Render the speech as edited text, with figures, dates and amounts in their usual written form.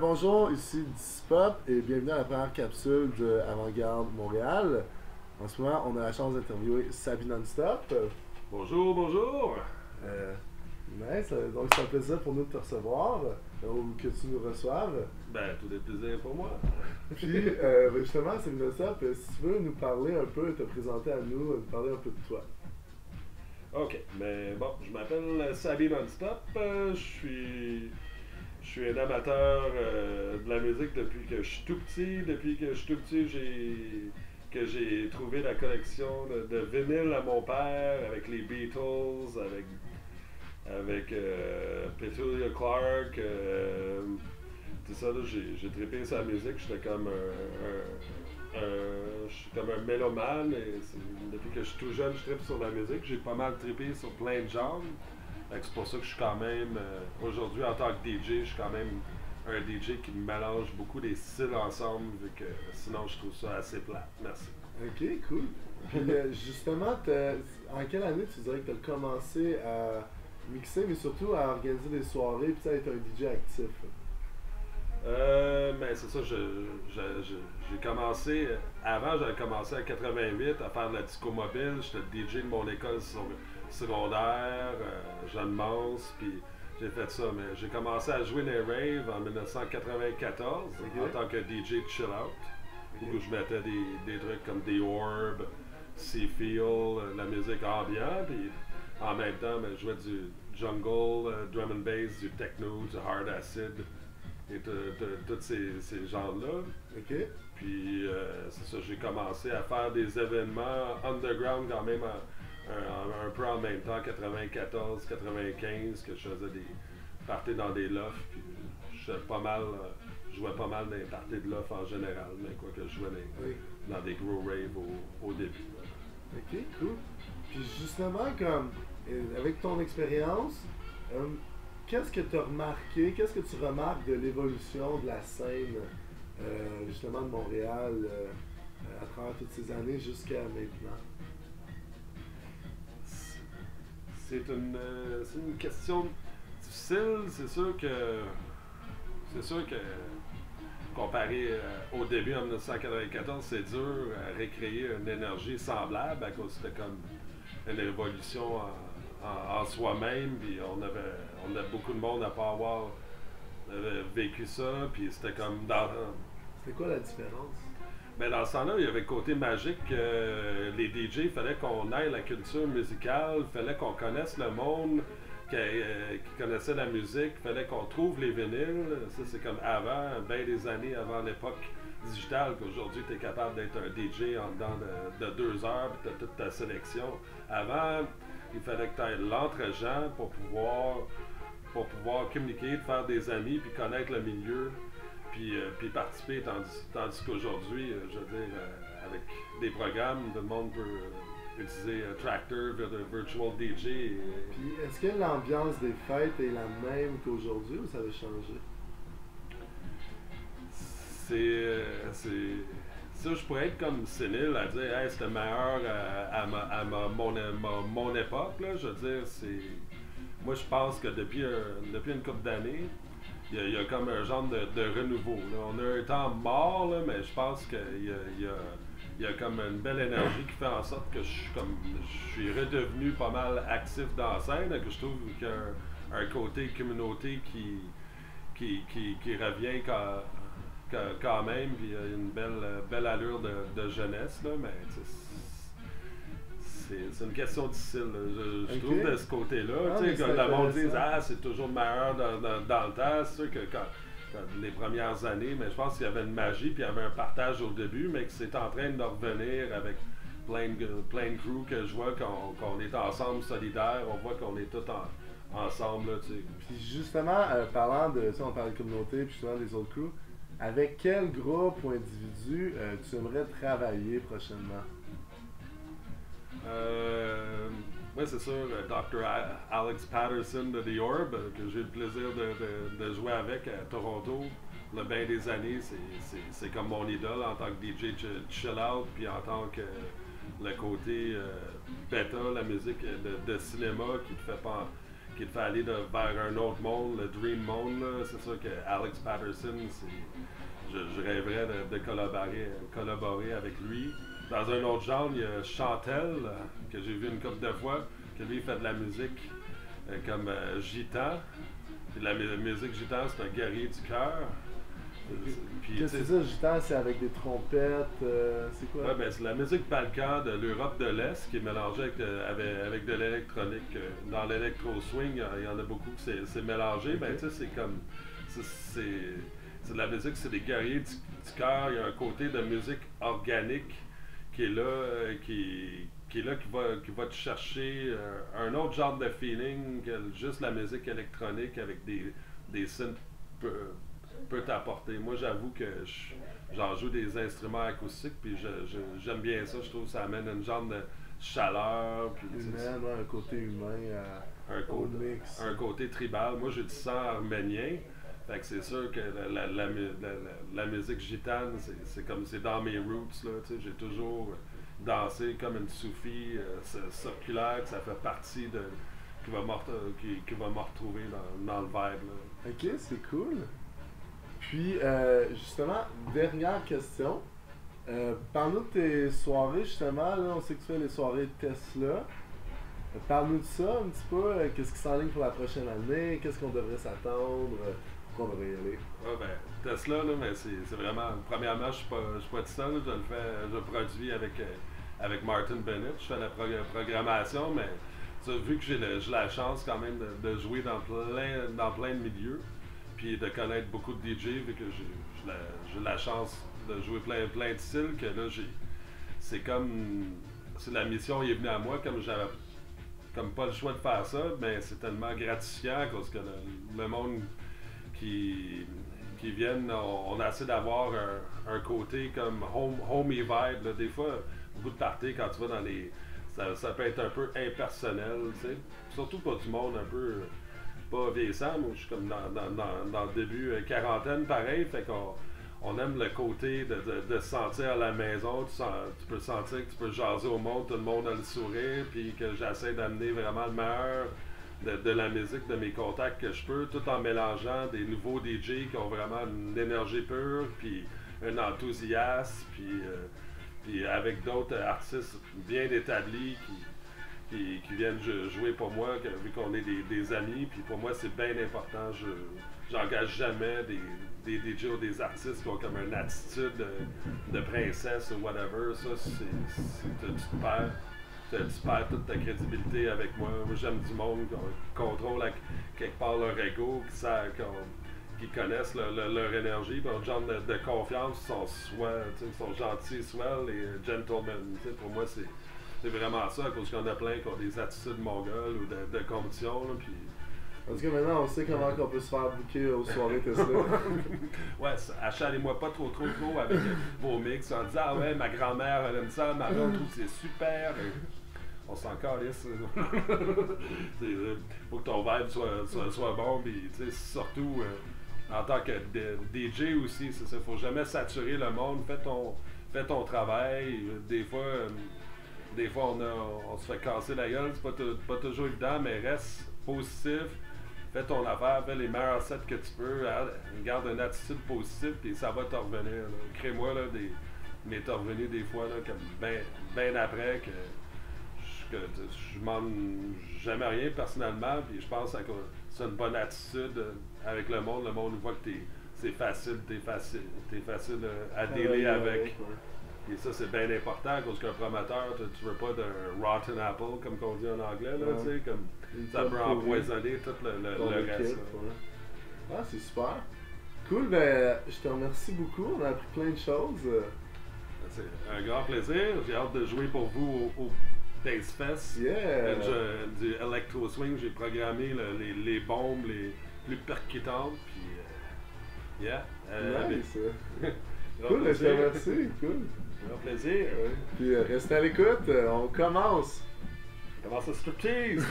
Bonjour, ici Dispop et bienvenue à la première capsule de Avant-Garde Montréal. En ce moment, on a la chance d'interviewer Sabi Nonstop. Bonjour, bonjour! Euh, nice, donc c'est un plaisir pour nous de te recevoir, ou que tu nous reçoives. Ben, tout est plaisir pour moi. Puis, justement, Sabi Nonstop, si tu veux nous parler un peu, te présenter à nous parler un peu de toi. Ok, mais bon, je m'appelle Sabi Nonstop. Je suis un amateur de la musique depuis que je suis tout petit. Depuis que je suis tout petit, j'ai trouvé la collection de vinyles à mon père avec les Beatles, avec Petula Clark. Tout ça, là, j'ai trippé sa musique. J'étais comme je suis comme un mélomane. Depuis que je suis tout jeune, je trippe sur la musique. J'ai pas mal trippé sur plein de genres. C'est pour ça que je suis quand même, aujourd'hui en tant que DJ, je suis quand même un DJ qui mélange beaucoup des styles ensemble, vu que sinon je trouve ça assez plat. Merci. Ok, cool. Puis, justement, en quelle année tu dirais que tu as commencé à mixer, mais surtout à organiser des soirées, puis ça, être un DJ actif? Ben c'est ça, j'ai commencé, avant j'avais commencé en 88 à faire de la disco mobile, j'étais le DJ de mon école secondaire, Jeanne Mance, puis j'ai fait ça, mais j'ai commencé à jouer les raves en 1994 en tant que DJ de chill out, où je mettais des trucs comme The Orb, Sea Feel, la musique ambiante, puis en même temps ben, je jouais du jungle, drum and bass, du techno, du hard acid et tous ces genres-là. Ok. Puis c'est ça, j'ai commencé à faire des événements underground quand même un peu en même temps, 94, 95, que je faisais des parties dans des lofts. Puis je jouais pas mal dans les parties de loft en général, mais quoi que je jouais dans des gros raves au début. Ok, cool. Puis justement, comme avec ton expérience, qu'est-ce que tu as remarqué, qu'est-ce que tu remarques de l'évolution de la scène justement de Montréal à travers toutes ces années jusqu'à maintenant? C'est une question difficile. C'est sûr que comparé au début en 1994, c'est dur à recréer une énergie semblable à cause c'était comme une évolution en soi-même. Puis on avait beaucoup de monde à pas avoir vécu ça. Puis c'était comme C'était quoi la différence? mais dans ce temps-là, il y avait le côté magique que les DJ, il fallait qu'on aille la culture musicale, il fallait qu'on connaisse le monde qui connaissait la musique, il fallait qu'on trouve les vinyles. Ça, c'est comme avant, bien des années avant l'époque digitale, qu'aujourd'hui, tu es capable d'être un DJ en dedans de 2 heures, puis tu as toute ta sélection. Avant, il fallait que tu ailles l'entre-gens pour pouvoir communiquer, faire des amis, puis connaître le milieu. Puis participer, tandis qu'aujourd'hui, je veux dire, avec des programmes, tout le monde peut utiliser Tractor, Virtual DJ. Puis est-ce que l'ambiance des fêtes est la même qu'aujourd'hui ou ça a changé? Ça, je pourrais être comme sénile à dire, hey, c'était meilleur mon époque, là. Je veux dire, moi, je pense que depuis une couple d'années, il y a comme un genre de renouveau. Là. On a un temps mort, là, mais je pense qu'il y a comme une belle énergie qui fait en sorte que je suis redevenu pas mal actif dans la scène, que je trouve qu'il y a un côté communauté qui revient quand même, puis il y a une belle allure de jeunesse, là, mais c'est une question difficile. Je trouve de ce côté-là. Ah, Tu sais, quand le monde dit intéressant. c'est toujours meilleur dans le temps, c'est sûr que quand les premières années, mais je pense qu'il y avait une magie, puis il y avait un partage au début, mais que c'est en train de revenir avec plein de crew que je vois qu'on est ensemble solidaires, on voit qu'on est tous ensemble. Là, tu sais. Puis justement, parlant de ça, on parle de communauté, puis justement des autres crews, avec quel groupe ou individu tu aimerais travailler prochainement? Oui, c'est sûr, Dr. Alex Patterson de The Orb, que j'ai eu le plaisir de jouer avec à Toronto. Il y a bien des années, c'est comme mon idole en tant que DJ chill out, puis en tant que le côté bêta, la musique de cinéma qui te fait qui te fait aller vers un autre monde, le Dream Monde. C'est sûr que Alex Patterson, je rêverais de collaborer avec lui. Dans un autre genre, il y a Chantel, que j'ai vu une couple de fois, que lui fait de la musique comme gitan. Puis la musique gitan, c'est un guerrier du cœur. Qu'est-ce que c'est ça, gitan? C'est avec des trompettes, c'est quoi? Ouais, ben, c'est la musique balkan de l'Europe de l'Est qui est mélangée avec de l'électronique. Dans l'électro-swing, il y en a beaucoup qui c'est mélangé. Okay. Ben, tu sais, c'est comme... C'est de la musique, c'est des guerriers du cœur. Il y a un côté de musique organique qui est là, qui va te chercher un autre genre de feeling que juste la musique électronique avec des synths peut t'apporter. Moi, j'avoue que j'en joue des instruments acoustiques, puis j'aime bien ça. Je trouve que ça amène une genre de chaleur. Puis, un côté humain au mix. Un côté tribal. Moi, j'ai du sang arménien. Fait que c'est sûr que la musique gitane, c'est dans mes roots. J'ai toujours dansé comme une soufie circulaire, que ça fait partie de... qui va me retrouver dans le vibe. Là. Ok, c'est cool. Puis, justement, dernière question. Parle-nous de tes soirées, justement. Là, on sait que tu fais les soirées Tesla. Parle-nous de ça un petit peu. Qu'est-ce qui s'enligne pour la prochaine année? Qu'est-ce qu'on devrait s'attendre? Pourquoi on devrait y aller? Ah ben, Tesla, là, mais c'est vraiment... Premièrement, je suis pas tout seul. Je produis avec Martin Bennett. Je fais la programmation, mais vu que j'ai la chance quand même de jouer dans plein de milieux, puis de connaître beaucoup de DJ, vu que j'ai la chance de jouer plein de styles, que là, c'est comme... C'est la mission est venue à moi, comme j'avais comme pas le choix de faire ça, mais c'est tellement gratifiant à cause que le monde qui viennent, on essaie d'avoir un côté comme homey vibe. Là. Des fois, beaucoup de parties, quand tu vas dans les... Ça peut être un peu impersonnel, tu sais. Surtout pas du monde un peu... pas vieillissant, moi je suis comme dans le début quarantaine pareil, fait qu'on aime le côté de se sentir à la maison, tu peux sentir que tu peux jaser au monde, tout le monde a le sourire, puis que j'essaie d'amener vraiment le meilleur de la musique, de mes contacts que je peux, tout en mélangeant des nouveaux DJ qui ont vraiment une énergie pure, puis un enthousiasme, puis avec d'autres artistes bien établis qui viennent jouer pour moi, vu qu'on est des amis, puis pour moi c'est bien important. J'engage jamais des DJ ou des artistes qui ont comme une attitude de princesse ou whatever. Ça, tu perds toute ta crédibilité avec moi. Moi, j'aime du monde qui contrôle quelque part leur ego, qui connaissent leur énergie, puis un genre de confiance, ils sont gentils, swell et gentlemen. Pour moi, c'est vraiment ça, à cause qu'il y en a plein qui ont des attitudes mongoles ou de compétition. Là, puis... En tout cas, maintenant, on sait comment on peut se faire booker aux soirées Tesla. Ouais, achalez-moi pas trop avec vos mix. On dit, ah ouais, ma grand-mère, elle aime ça, ma mère trouve que c'est super. Et on s'en calisse. Faut que ton vibe soit bon, puis surtout en tant que DJ aussi, c'est ça. Faut jamais saturer le monde. Fais ton travail. Des fois, on se fait casser la gueule, c'est pas toujours évident, mais reste positif, fais ton affaire, fais les meilleurs sets que tu peux, garde une attitude positive, puis ça va te revenir. Crée-moi, mais t'es revenu des fois, là, comme ben après, que je demande jamais rien personnellement, puis je pense que c'est une bonne attitude avec le monde voit que t'es facile à dealer avec. Et ça, c'est bien important, parce qu'un promoteur, tu veux pas d'un rotten apple, comme on dit en anglais, là, tu sais, comme ça peut empoisonner tout le reste. Ah, c'est super. Cool, ben, je te remercie beaucoup, on a appris plein de choses. C'est un grand plaisir, j'ai hâte de jouer pour vous au Days Fest. Yeah! Du Electro Swing, j'ai programmé les bombes les plus percutantes, puis yeah. Nice! Cool, je te remercie, cool. Un plaisir. Puis restez à l'écoute, on commence. Commence à striptease.